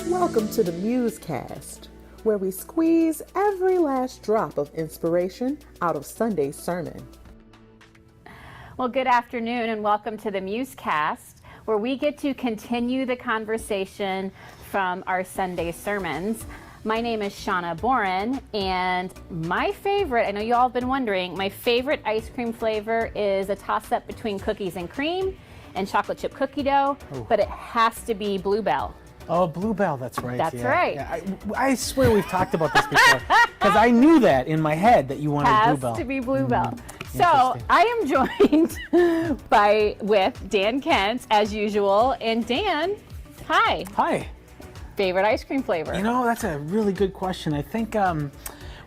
Welcome to the MuseCast, where we squeeze every last drop of inspiration out of Sunday's sermon. Well, good afternoon and welcome to the MuseCast, where we get to continue the conversation from our Sunday sermons. My name is Shawna Boren, and my favorite, I know you all have been wondering, my favorite ice cream flavor is a toss-up between cookies and cream and chocolate chip cookie dough, but it has to be Bluebell. Oh, Bluebell, that's right. That's right. Yeah, I swear we've talked about this before, because I knew that in my head that you wanted Bluebell. Has to be Bluebell. So I am joined with Dan Kent, as usual. And Dan, hi. Hi. Favorite ice cream flavor? You know, that's a really good question. I think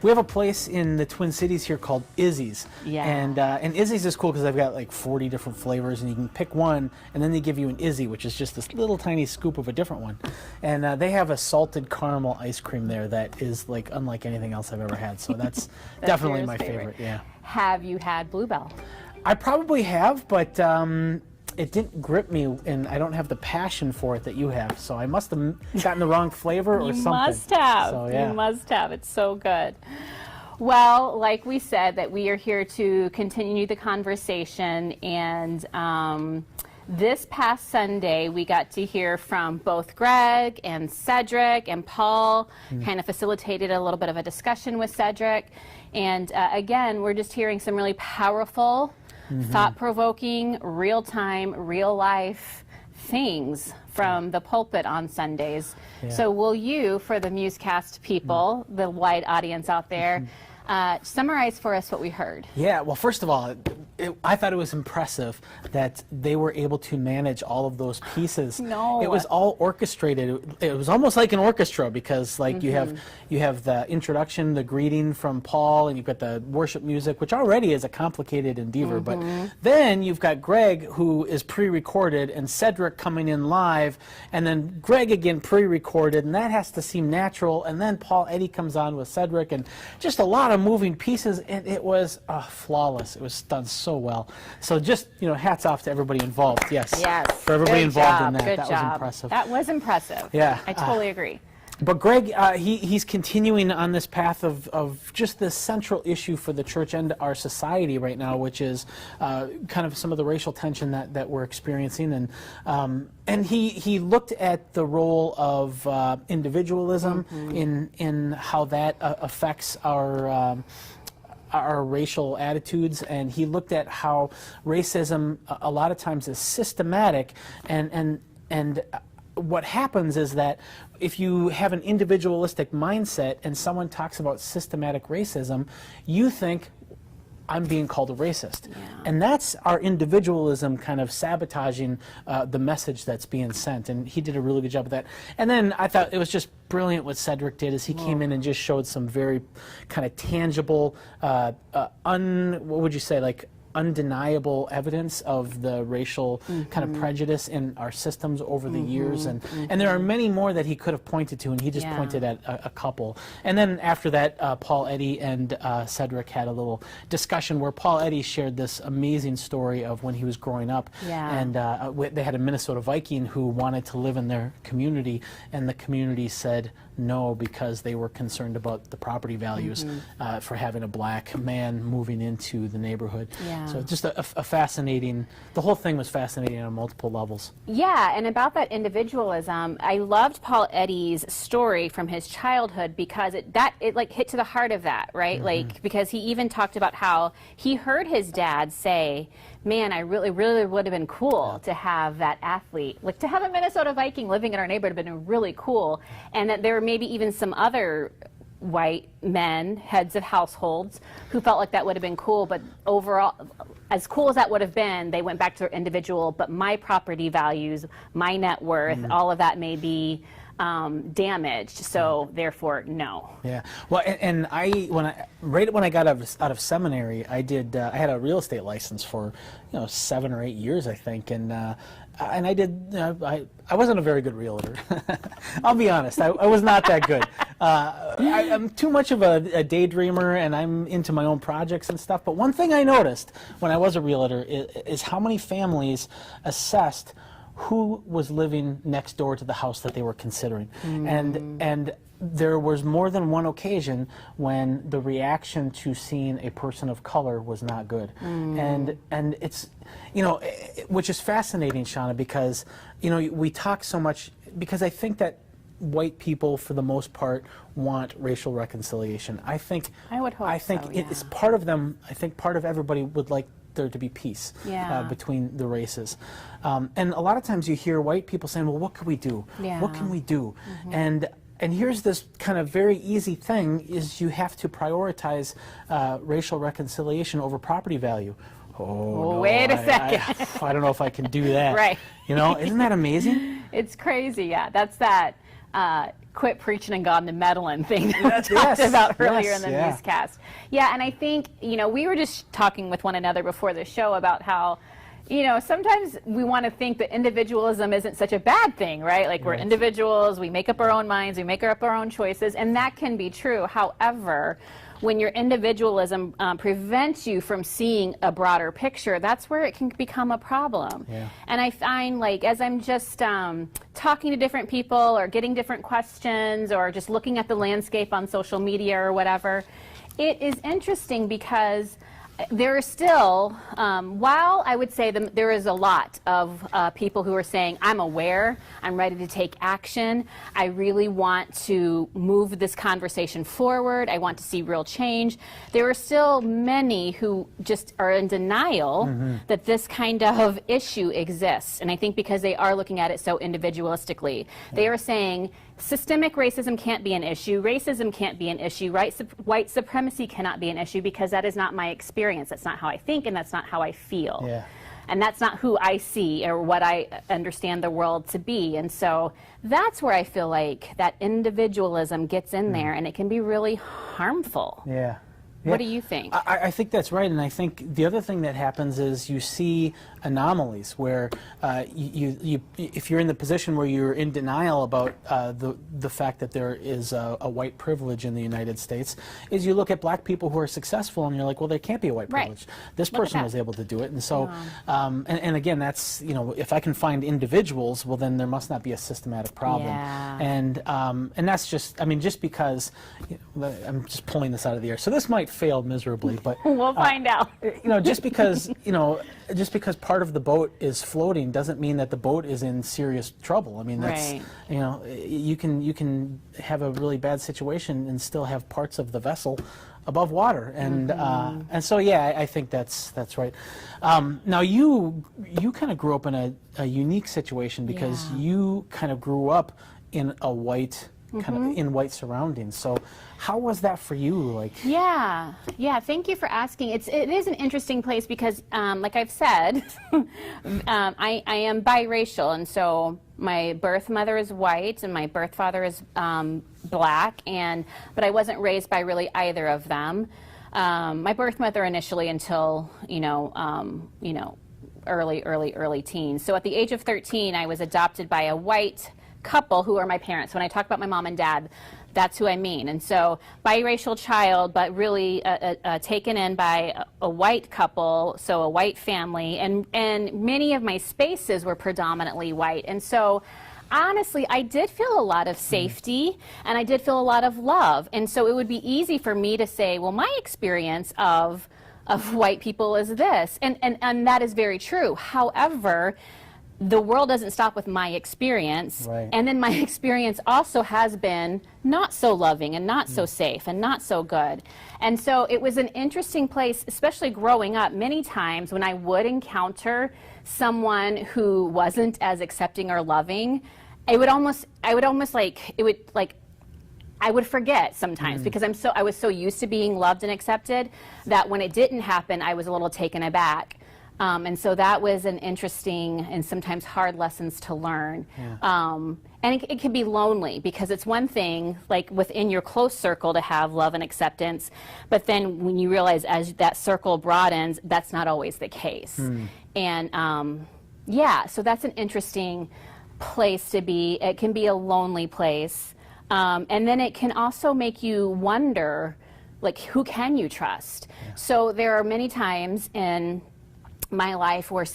we have a place in the Twin Cities here called Izzy's. Yeah. And Izzy's is cool because they've got like 40 different flavors, and you can pick one, and then they give you an Izzy, which is just this little tiny scoop of a different one. And they have a salted caramel ice cream there that is like unlike anything else I've ever had. So that's definitely my favorite. Yeah. Have you had Bluebell? I probably have, but it didn't grip me, and I don't have the passion for it that you have. So I must have gotten the wrong flavor or something. You must have. So, yeah. You must have. It's so good. Well, like we said, that we are here to continue the conversation, and this past Sunday we got to hear from both Greg and Cedric, and Paul kind of facilitated a little bit of a discussion with Cedric. And again, we're just hearing some really powerful, thought-provoking, real-time, real-life things from the pulpit on Sundays. Yeah. So will you, for the MuseCast people, the wide audience out there, summarize for us what we heard? Yeah, well, first of all, I thought it was impressive that they were able to manage all of those pieces. No. It was all orchestrated. It was almost like an orchestra, because like you have the introduction, the greeting from Paul, and you've got the worship music, which already is a complicated endeavor. But then you've got Greg, who is pre-recorded, and Cedric coming in live, and then Greg again pre-recorded, and that has to seem natural. And then Paul Eddy comes on with Cedric, and just a lot of moving pieces, and it was flawless. It was done so well. So just, hats off to everybody involved. Yes. Yes. For everybody involved in that. Good That job. was impressive. That was impressive. Yeah. I totally agree. But Greg, he's continuing on this path of just this central issue for the church and our society right now, which is kind of some of the racial tension that we're experiencing. And he looked at the role of individualism in how that affects our racial attitudes, and he looked at how racism a lot of times is systematic, and what happens is that if you have an individualistic mindset and someone talks about systematic racism, you think, I'm being called a racist. Yeah. And that's our individualism kind of sabotaging the message that's being sent. And he did a really good job of that. And then I thought it was just brilliant what Cedric did, as he came in and just showed some very kind of tangible, what would you say, like undeniable evidence of the racial kind of prejudice in our systems over the years, and there are many more that he could have pointed to, and he just pointed at a couple. And then after that, Paul Eddy and Cedric had a little discussion where Paul Eddy shared this amazing story of when he was growing up, and they had a Minnesota Viking who wanted to live in their community, and the community said no because they were concerned about the property values for having a black man moving into the neighborhood. Yeah. So just a fascinating, the whole thing was fascinating on multiple levels. Yeah, and about that individualism, I loved Paul Eddy's story from his childhood, because it like hit to the heart of that, right? Like, because he even talked about how he heard his dad say, man, I really would have been cool to have that athlete, like to have a Minnesota Viking living in our neighborhood would have been really cool, and that there were maybe even some other white men, heads of households, who felt like that would have been cool, but overall, as cool as that would have been, they went back to their individual, but my property values, my net worth, all of that may be damaged, so therefore no. Yeah, well, and right when I got out of seminary, I had a real estate license for 7 or 8 years, I think, and I did. I wasn't a very good realtor. I'll be honest. I was not that good. I'm too much of a daydreamer, and I'm into my own projects and stuff. But one thing I noticed when I was a realtor is how many families assessed who was living next door to the house that they were considering. And there was more than one occasion when the reaction to seeing a person of color was not good. And it's, you know, which is fascinating, Shawna, because, you know, we talk so much, because I think that white people, for the most part, want racial reconciliation. I think it's part of them. I think part of everybody would like there to be peace between the races. And a lot of times you hear white people saying, well, what can we do? What can we do? And here's this kind of very easy thing, is you have to prioritize racial reconciliation over property value. Oh, no, wait a second. I don't know if I can do that. Right. You know, isn't that amazing? It's crazy, yeah. That's that quit preaching and God and the meddling thing that we talked about earlier in the MuseCast. Yeah, and I think, you know, we were just talking with one another before the show about how, you know, sometimes we want to think that individualism isn't such a bad thing, right? Like, we're individuals, we make up our own minds, we make up our own choices, and that can be true. However, when your individualism prevents you from seeing a broader picture, that's where it can become a problem. And I find, like, as I'm just talking to different people or getting different questions or just looking at the landscape on social media or whatever, it is interesting because there are still, while I would say there is a lot of people who are saying, I'm aware, I'm ready to take action, I really want to move this conversation forward, I want to see real change, there are still many who just are in denial that this kind of issue exists. And I think because they are looking at it so individualistically. They are saying, systemic racism can't be an issue, racism can't be an issue, white supremacy cannot be an issue because that is not my experience, that's not how I think, and that's not how I feel. And that's not who I see or what I understand the world to be. And so that's where I feel like that individualism gets in there, and it can be really harmful. What do you think? I think that's right, and I think the other thing that happens is you see anomalies where if you're in the position where you're in denial about the fact that there is a white privilege in the United States, is you look at black people who are successful and you're like, well, there can't be a white privilege. This person was able to do it, and so and again, that's, you know, if I can find individuals, well, then there must not be a systematic problem. And that's just, I mean, just because, you know, I'm just pulling this out of the air, so this might fail miserably, but we'll find out. You know, just because part of the boat is floating doesn't mean that the boat is in serious trouble. I mean, that's you know, you can have a really bad situation and still have parts of the vessel above water, and so I think that's right. Now you kind of grew up in a unique situation because you kind of grew up in a white kind of in white surroundings. So how was that for you? Like, thank you for asking. It is an interesting place because, like I've said, I am biracial, and so my birth mother is white and my birth father is black, but I wasn't raised by really either of them. My birth mother initially until early teens. So at the age of 13, I was adopted by a white couple who are my parents. When I talk about my mom and dad, that's who I mean. And so biracial child, but really taken in by a white couple, so a white family, and many of my spaces were predominantly white. And so honestly, I did feel a lot of safety and I did feel a lot of love. And so it would be easy for me to say, well, my experience of white people is this. And that is very true. However, the world doesn't stop with my experience, and then my experience also has been not so loving and not so safe and not so good. And so it was an interesting place, especially growing up, many times when I would encounter someone who wasn't as accepting or loving, I would forget sometimes because I was so used to being loved and accepted that when it didn't happen, I was a little taken aback. And so that was an interesting and sometimes hard lessons to learn. And it can be lonely because it's one thing, like within your close circle, to have love and acceptance, but then when you realize as that circle broadens, that's not always the case. And so that's an interesting place to be. It can be a lonely place. And then it can also make you wonder, like, who can you trust? So there are many times in my life where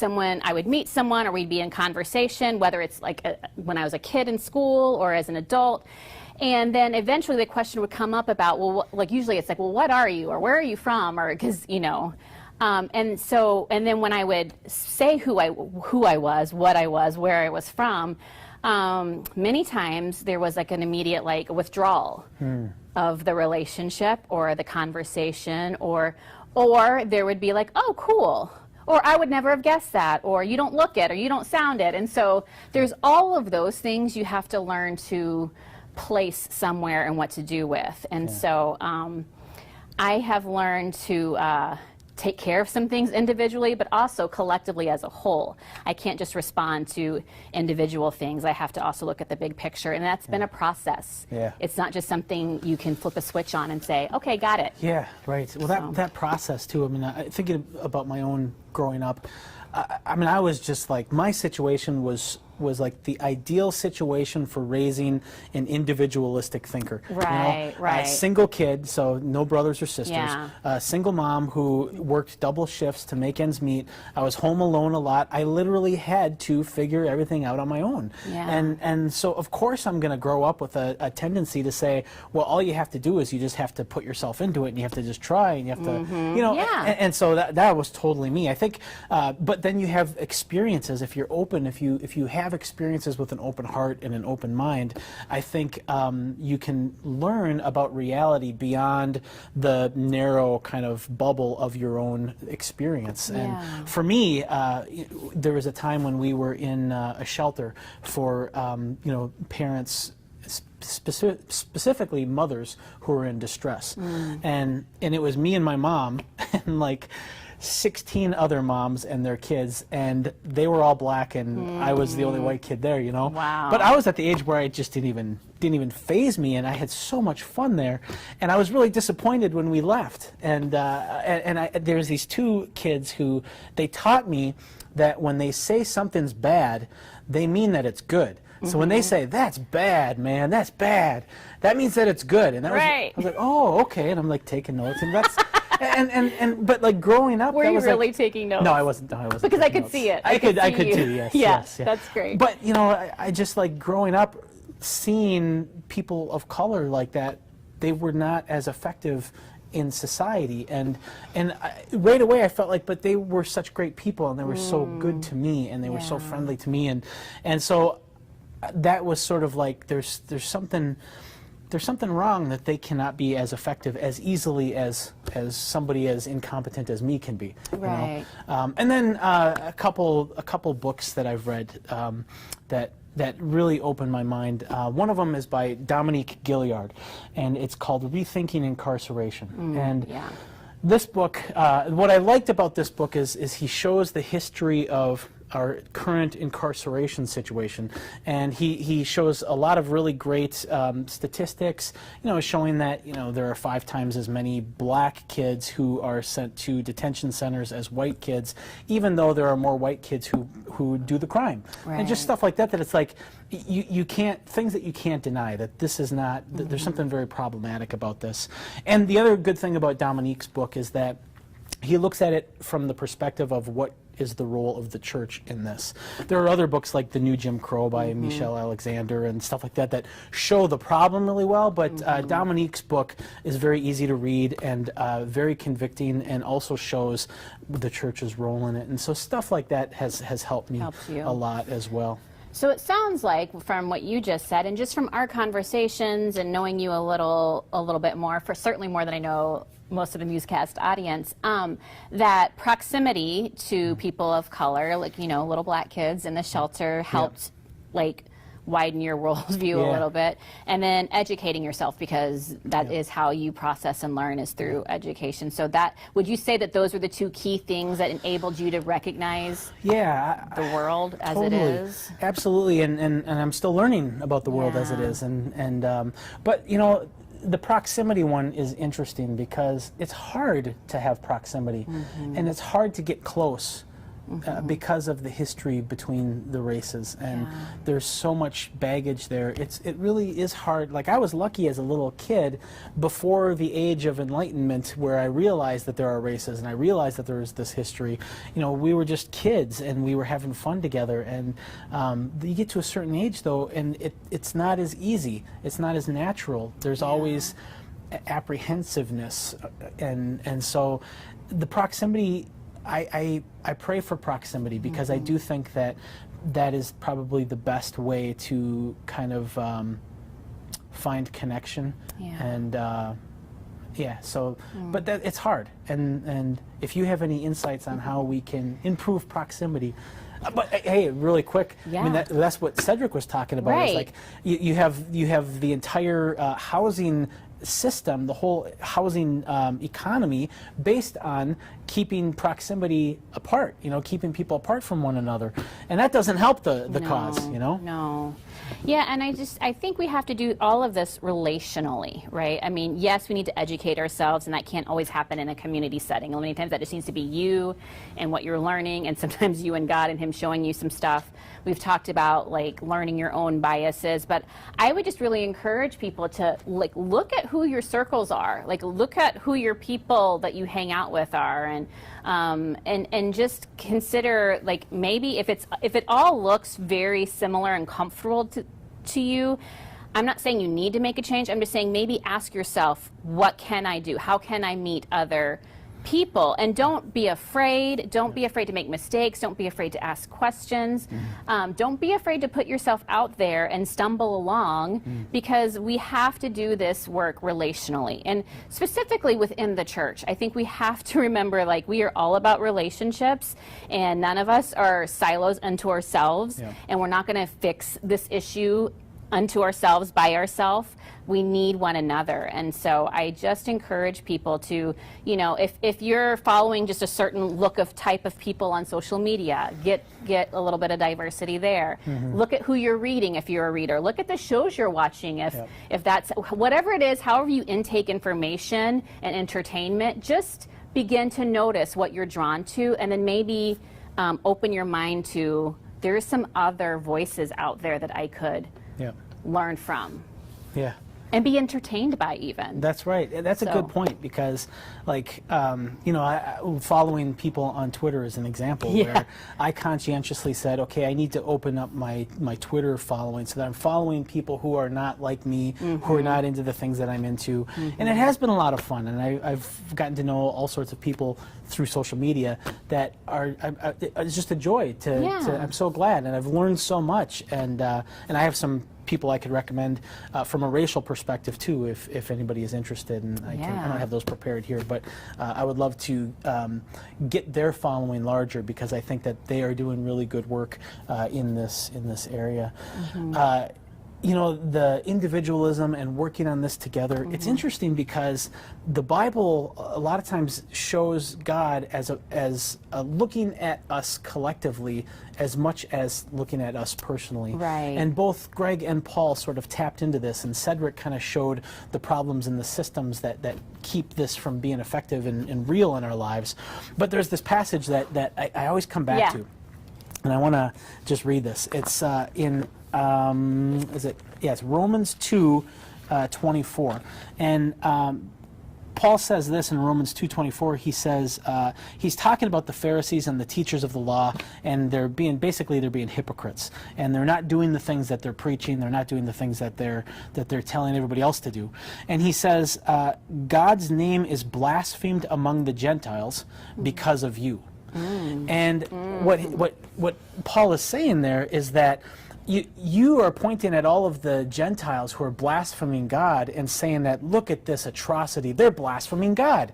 I would meet someone or we'd be in conversation, whether it's like when I was a kid in school or as an adult. And then eventually the question would come up about, well, like usually it's like, well, what are you, or where are you from, or because, you know. And then when I would say who I was, what I was, where I was from, many times there was like an immediate like withdrawal of the relationship or the conversation, or there would be like, oh, cool. Or I would never have guessed that, or you don't look it, or you don't sound it. And so there's all of those things you have to learn to place somewhere and what to do with. And so I have learned to take care of some things individually, but also collectively as a whole. I can't just respond to individual things. I have to also look at the big picture, and that's been a process. Yeah. It's not just something you can flip a switch on and say, okay, got it. Yeah, right. Well, that process too, I mean, thinking about my own growing up, I mean, I was just like, my situation was like the ideal situation for raising an individualistic thinker. Right, right. A single kid, so no brothers or sisters. Yeah. A single mom who worked double shifts to make ends meet. I was home alone a lot. I literally had to figure everything out on my own. Yeah. And so of course I'm going to grow up with a tendency to say, well, all you have to do is you just have to put yourself into it, and you have to just try, and you have to, you know. Yeah. And so that was totally me. I think, but then you have experiences. If you're open, if you have experiences with an open heart and an open mind, I think you can learn about reality beyond the narrow kind of bubble of your own experience. Yeah. And for me, there was a time when we were in a shelter for you know, parents, specifically mothers who were in distress, and it was me and my mom and like 16 other moms and their kids, and they were all black, and I was the only white kid there, you know. Wow. But I was at the age where it just didn't even faze me, and I had so much fun there, and I was really disappointed when we left. And there's these two kids who, they taught me that when they say something's bad, they mean that it's good. So when they say, that's bad, man, that's bad, that means that it's good. And that I was like, oh, okay. And I'm like taking notes, and that's but like growing up, were you really like, taking notes? No, I wasn't. No, I wasn't. Because I could see it. I could too. Yes. Yes. Yeah. That's great. But you know, I just like growing up, seeing people of color like that, they were not as effective in society, and right away I felt like, but they were such great people, and they were so good to me, and they were so friendly to me, and so that was sort of like there's something wrong that they cannot be as effective as easily as somebody as incompetent as me can be. Right. You know? And then a couple books that I've read that really opened my mind. One of them is by Dominique Gilliard, and it's called Rethinking Incarceration. And this book, what I liked about this book is he shows the history of our current incarceration situation, and he shows a lot of really great statistics, you know, showing that, you know, there are 5 times as many black kids who are sent to detention centers as white kids, even though there are more white kids who do the crime. Right. And just stuff like that, that it's like you can't, things that you can't deny, that this is not, that there's something very problematic about this. And the other good thing about Dominique's book is that he looks at it from the perspective of what is the role of the church in this. There are other books like The New Jim Crow by Michelle Alexander and stuff like that that show the problem really well, but Dominique's book is very easy to read and very convicting, and also shows the church's role in it. And so stuff like that has helped me a lot as well. So it sounds like, from what you just said, and just from our conversations and knowing you a little bit more, for certainly more than I know most of the MuseCast audience, that proximity to people of color, like, you know, little black kids in the shelter, helped like widen your worldview a little bit, and then educating yourself, because that is how you process and learn, is through education. So that, would you say that those were the 2 key things that enabled you to recognize the world as it is? Absolutely, and I'm still learning about the world as it is, but you know, the proximity one is interesting because it's hard to have proximity, and it's hard to get close because of the history between the races, and there's so much baggage there. It really is hard. Like, I was lucky as a little kid before the age of enlightenment, where I realized that there are races and I realized that there is this history. You know, we were just kids and we were having fun together, and you get to a certain age though, and it's not as easy, it's not as natural. There's always apprehensiveness, and so the proximity, I pray for proximity, because I do think that that is probably the best way to kind of find connection. And so but it's hard, and if you have any insights on how we can improve proximity. But hey, really quick, I mean, that's what Cedric was talking about. Right. Is like you have the entire housing system, the whole housing economy based on keeping proximity apart, you know, keeping people apart from one another. And that doesn't help the cause, you know? No. Yeah, and I think we have to do all of this relationally, right? I mean, yes, we need to educate ourselves, and that can't always happen in a community setting. Many times that just needs to be you and what you're learning, and sometimes you and God and Him showing you some stuff. We've talked about, like, learning your own biases, but I would just really encourage people to, like, look at who your circles are. Like, look at who your people that you hang out with are, and just consider, like, maybe if it all looks very similar and comfortable to you, I'm not saying you need to make a change. I'm just saying maybe ask yourself, what can I do? How can I meet other people? And don't be afraid. Don't be afraid to make mistakes. Don't be afraid to ask questions. Don't be afraid to put yourself out there and stumble along, because we have to do this work relationally, and specifically within the church. I think we have to remember, like, we are all about relationships, and none of us are silos unto ourselves, and we're not going to fix this issue unto ourselves by ourselves. We need one another. And so I just encourage people to, you know, if you're following just a certain look of type of people on social media, get a little bit of diversity there. Look at who you're reading if you're a reader. Look at the shows you're watching if that's whatever it is, however you intake information and entertainment, just begin to notice what you're drawn to, and then maybe open your mind to, there's some other voices out there that I could learn from. And be entertained by, even. That's right. That's a good point, because, like, you know, following people on Twitter is an example where I conscientiously said, okay, I need to open up my Twitter following so that I'm following people who are not like me, who are not into the things that I'm into. And it has been a lot of fun, and I've gotten to know all sorts of people through social media that are it's just a joy to I'm so glad, and I've learned so much, and I have some people I could recommend from a racial perspective too, if anybody is interested, and I don't have those prepared here, but I would love to get their following larger, because I think that they are doing really good work in this area. You know, the individualism and working on this together, it's interesting because the Bible a lot of times shows God as looking at us collectively as much as looking at us personally. Right. And both Greg and Paul sort of tapped into this, and Cedric kind of showed the problems in the systems that keep this from being effective and real in our lives. But there's this passage that I always come back to, and I want to just read this. It's in it's Romans 2:24, and Paul says this in Romans 2:24. He says he's talking about the Pharisees and the teachers of the law, and they're being hypocrites, and they're not doing the things that they're preaching. They're not doing the things that they're telling everybody else to do. And he says God's name is blasphemed among the Gentiles because of you. And what Paul is saying there is that you are pointing at all of the Gentiles who are blaspheming God and saying that, look at this atrocity, they're blaspheming God.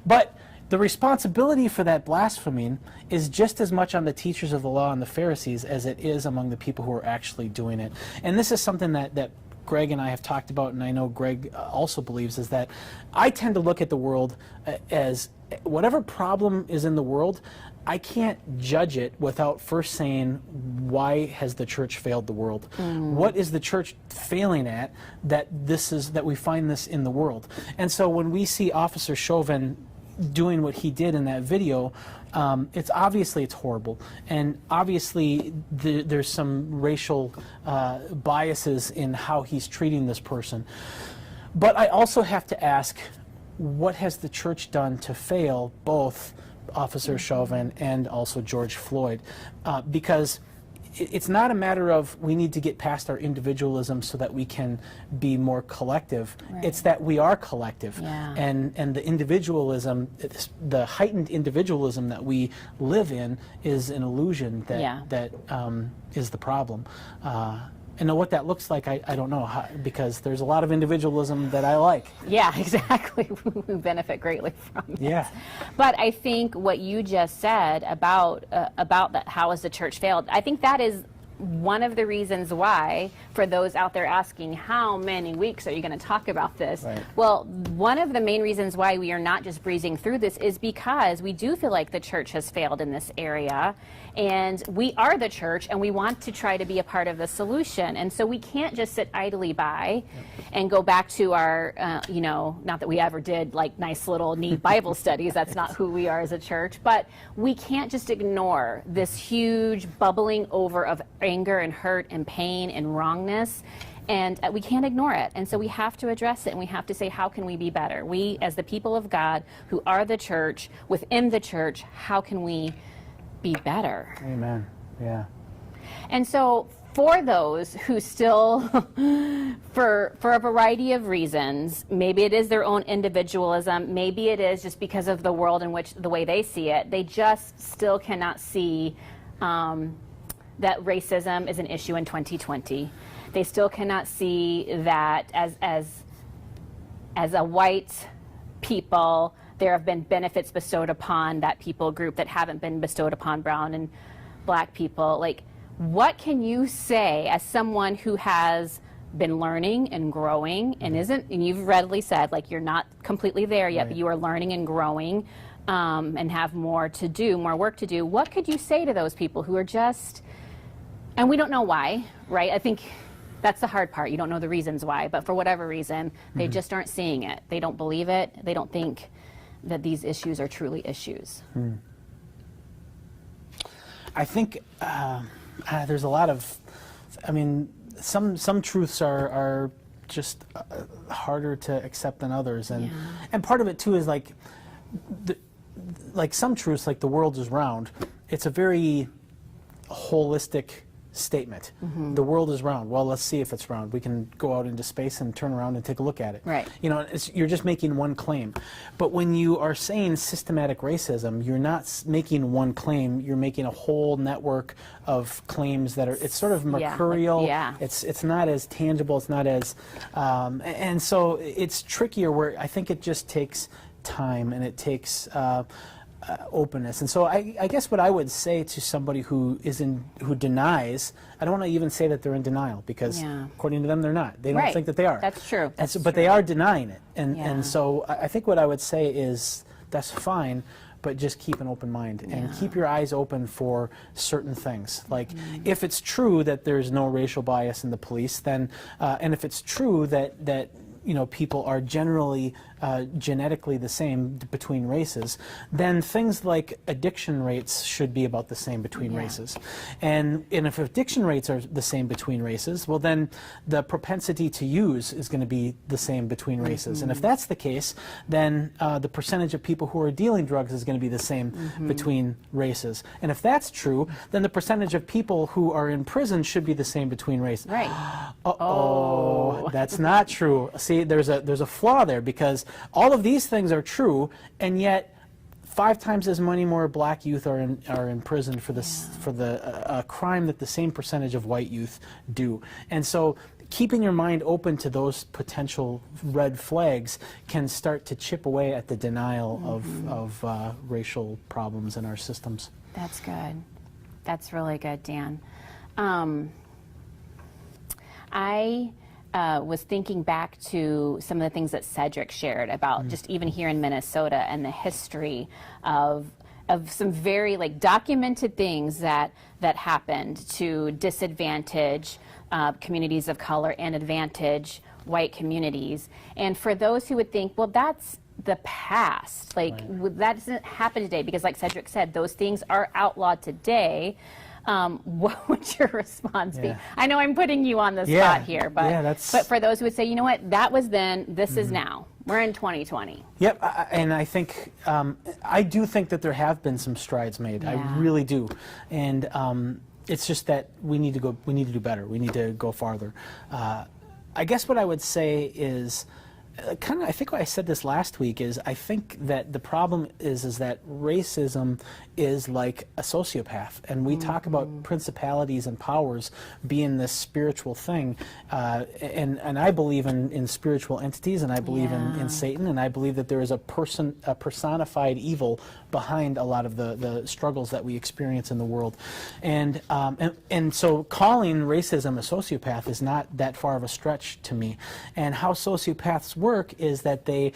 But the responsibility for that blaspheming is just as much on the teachers of the law and the Pharisees as it is among the people who are actually doing it. And this is something that Greg and I have talked about, and I know Greg also believes, is that I tend to look at the world as whatever problem is in the world, I can't judge it without first saying, why has the church failed the world? What is the church failing at that we find this in the world? And so when we see Officer Chauvin doing what he did in that video, it's horrible, and obviously there's some racial biases in how he's treating this person. But I also have to ask, what has the church done to fail both Officer Chauvin and also George Floyd? Because it's not a matter of we need to get past our individualism so that we can be more collective. Right. It's that we are collective. Yeah. And the individualism, the heightened individualism that we live in is an illusion that is the problem. And what that looks like, I don't know, because there's a lot of individualism that I like. Yeah, exactly. We benefit greatly from it. Yeah. But I think what you just said about that, how has the church failed, I think that is one of the reasons why, for those out there asking, how many weeks are you going to talk about this? Right. Well, one of the main reasons why we are not just breezing through this is because we do feel like the church has failed in this area. And we are the church, and we want to try to be a part of the solution. And so we can't just sit idly by and go back to our, not that we ever did like nice little neat Bible studies. That's not who we are as a church. But we can't just ignore this huge bubbling over of anger and hurt and pain and wrongness. And we can't ignore it. And so we have to address it, and we have to say, how can we be better? We, as the people of God, who are the church, within the church, how can we be better? Amen. Yeah. And so for those who still, for a variety of reasons, maybe it is their own individualism, maybe it is just because of the world in which, the way they see it, they just still cannot see that racism is an issue in 2020. They still cannot see that as a white people, there have been benefits bestowed upon that people group that haven't been bestowed upon brown and black people. Like, what can you say as someone who has been learning and growing and and you've readily said, like, you're not completely there yet, but you are learning and growing and have more to do, more work to do. What could you say to those people who are just, and we don't know why, right? I think that's the hard part. You don't know the reasons why, but for whatever reason, they just aren't seeing it. They don't believe it. They don't think that these issues are truly issues. I think there's a lot of, some truths are just harder to accept than others, and part of it too is like some truths, like the world is round. It's a very holistic statement. The world is round. Well, let's see if it's round. We can go out into space and turn around and take a look at it. Right. You're just making one claim. But when you are saying systematic racism, you're not making one claim. You're making a whole network of claims that are. It's sort of mercurial. It's not as tangible. It's not as, and so it's trickier. Where I think it just takes time, and it takes openness. And so I guess what I would say to somebody who denies, I don't want to even say that they're in denial, because according to them they're not. They don't think that they are. That's true. But they are denying it. And so I think what I would say is that's fine, but just keep an open mind and keep your eyes open for certain things. Like if it's true that there's no racial bias in the police, then and if it's true that people are generally genetically the same between races, then things like addiction rates should be about the same between races. And if addiction rates are the same between races, well then the propensity to use is going to be the same between races. And if that's the case, then the percentage of people who are dealing drugs is going to be the same between races. And if that's true, then the percentage of people who are in prison should be the same between races. Right. Uh-oh, that's not true. See, there's a flaw there, because all of these things are true, and yet 5 times as many more black youth are in prison for the crime that the same percentage of white youth do. And so keeping your mind open to those potential red flags can start to chip away at the denial of racial problems in our systems. That's good. That's really good, Dan. I was thinking back to some of the things that Cedric shared about just even here in Minnesota and the history of some very documented things that happened to disadvantage communities of color and advantage white communities. And for those who would think, well, that's the past, like that doesn't happen today, because like Cedric said, those things are outlawed today. What would your response be? I know I'm putting you on the spot here, but for those who would say, you know what, that was then, this is now. We're in 2020. Yep, and I think, I do think that there have been some strides made. I really do. And it's just that we need to do better. We need to go farther. I guess what I would say is, I think what I said this last week is, I think that the problem is that racism is like a sociopath, and we talk about principalities and powers being this spiritual thing, and I believe in spiritual entities, and I believe in Satan, and I believe that there is a personified evil behind a lot of the struggles that we experience in the world, and so calling racism a sociopath is not that far of a stretch to me. And how sociopaths work is that they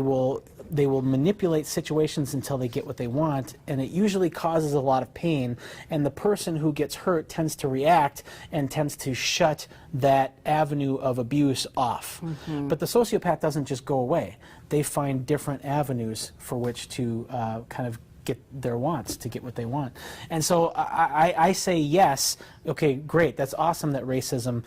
will manipulate situations until they get what they want, and it usually causes a lot of pain, and the person who gets hurt tends to react and tends to shut that avenue of abuse off. But the sociopath doesn't just go away. They find different avenues for which to kind of get their wants, to get what they want. And so I say yes, okay, great, that's awesome that racism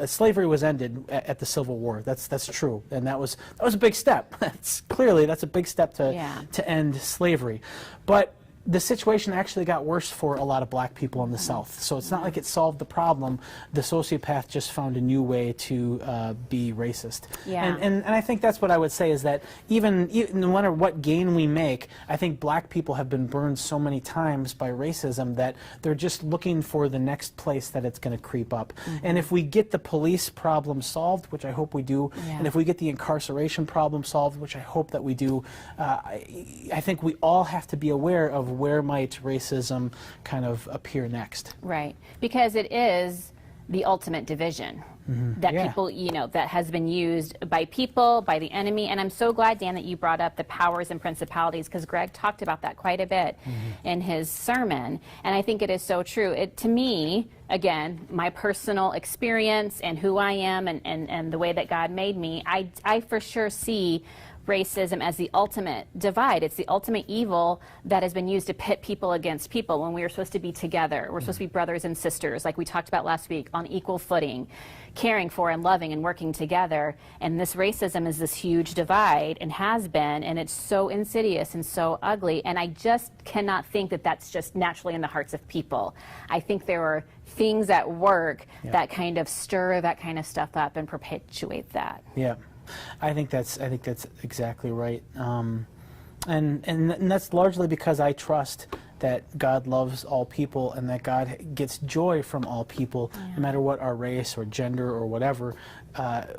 slavery was ended at the Civil War. That's true, and that was a big step. That's a big step to end slavery. But the situation actually got worse for a lot of black people in the South. So it's not like it solved the problem. The sociopath just found a new way to be racist. And I think that's what I would say, is that even no matter what gain we make, I think black people have been burned so many times by racism that they're just looking for the next place that it's going to creep up. And if we get the police problem solved, which I hope we do, and if we get the incarceration problem solved, which I hope that we do, I think we all have to be aware of where might racism kind of appear next. Right, because it is the ultimate division that people, that has been used by people, by the enemy. And I'm so glad, Dan, that you brought up the powers and principalities, because Greg talked about that quite a bit in his sermon. And I think it is so true. To me, again, my personal experience and who I am and the way that God made me, I for sure see racism as the ultimate divide. It's the ultimate evil that has been used to pit people against people when we are supposed to be together. We're supposed to be brothers and sisters, like we talked about last week, on equal footing, caring for and loving and working together. And this racism is this huge divide, and has been, and it's so insidious and so ugly. And I just cannot think that that's just naturally in the hearts of people. I think there are things at work that kind of stir that kind of stuff up and perpetuate that. Yeah. I think that's exactly right, and that's largely because I trust that God loves all people, and that God gets joy from all people, no matter what our race or gender or whatever.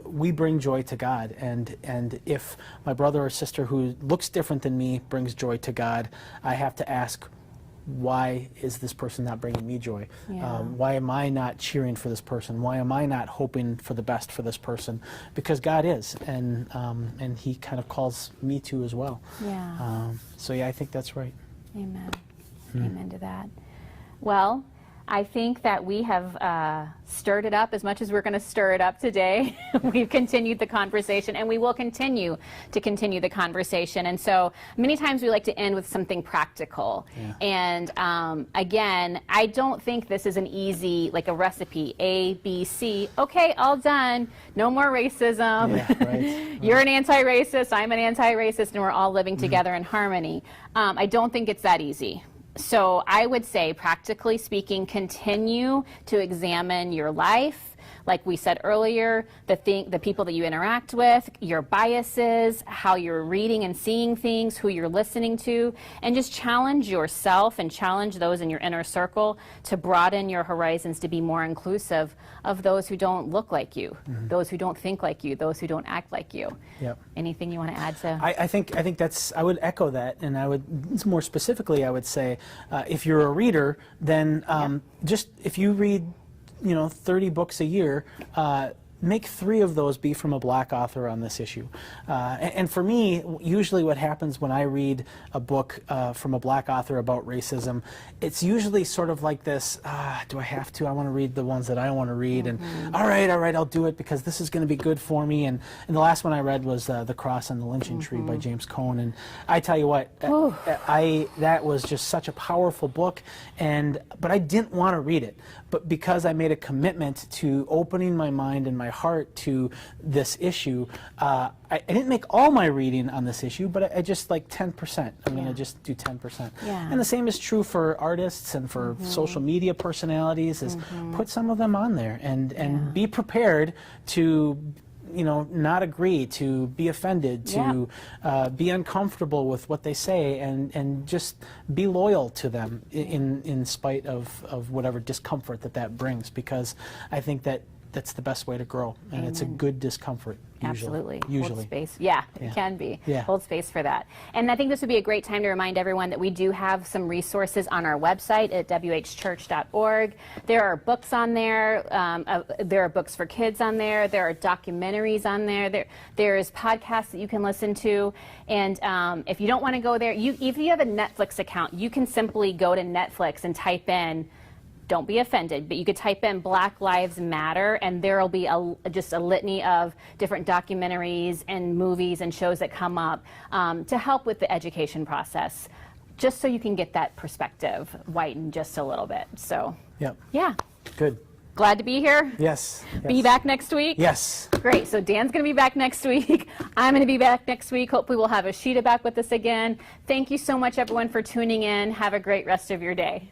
We bring joy to God, and if my brother or sister who looks different than me brings joy to God, I have to ask, why is this person not bringing me joy? Why am I not cheering for this person? Why am I not hoping for the best for this person? Because God is, and He kind of calls me to as well. So I think that's right. Amen. Amen to that. Well, I think that we have stirred it up as much as we're going to stir it up today. We've continued the conversation, and we will continue to continue the conversation. And so many times we like to end with something practical. And again, I don't think this is an easy, like a recipe, A, B, C. Okay, all done. No more racism. You're an anti-racist, I'm an anti-racist, and we're all living together in harmony. I don't think it's that easy. So I would say, practically speaking, continue to examine your life. Like we said earlier, the people that you interact with, your biases, how you're reading and seeing things, who you're listening to, and just challenge yourself and challenge those in your inner circle to broaden your horizons, to be more inclusive of those who don't look like you, those who don't think like you, those who don't act like you. Anything you want to add to? I think that's, I would echo that, and I would, more specifically, I would say, if you're a reader, then just if you read 30 books a year, make 3 of those be from a black author on this issue. And for me, usually what happens when I read a book from a black author about racism, it's usually sort of like this, do I have to? I want to read the ones that I want to read, and all right, I'll do it because this is going to be good for me. And the last one I read was The Cross and the Lynching Tree by James Cone, and I tell you what, that was just such a powerful book, but I didn't want to read it. But because I made a commitment to opening my mind and my heart to this issue, I didn't make all my reading on this issue, but I just like 10%. I'm going to just do 10%. Yeah. And the same is true for artists and for social media personalities, is put some of them on there and be prepared to not agree, to be offended, to be uncomfortable with what they say, and just be loyal to them in spite of whatever discomfort that brings, because I think that's the best way to grow, and it's a good discomfort. Absolutely. Usually. Hold space. Yeah, it can be. Yeah. Hold space for that. And I think this would be a great time to remind everyone that we do have some resources on our website at whchurch.org. There are books on there. There are books for kids on there. There are documentaries on there. There's podcasts that you can listen to. And if you don't want to go there, if you have a Netflix account, you can simply go to Netflix and type in, don't be offended, but you could type in Black Lives Matter, and there will be just a litany of different documentaries and movies and shows that come up to help with the education process, just so you can get that perspective whitened just a little bit. So, yeah. Good. Glad to be here. Yes. Be back next week? Yes. Great. So Dan's going to be back next week. I'm going to be back next week. Hopefully we'll have Osheta back with us again. Thank you so much, everyone, for tuning in. Have a great rest of your day.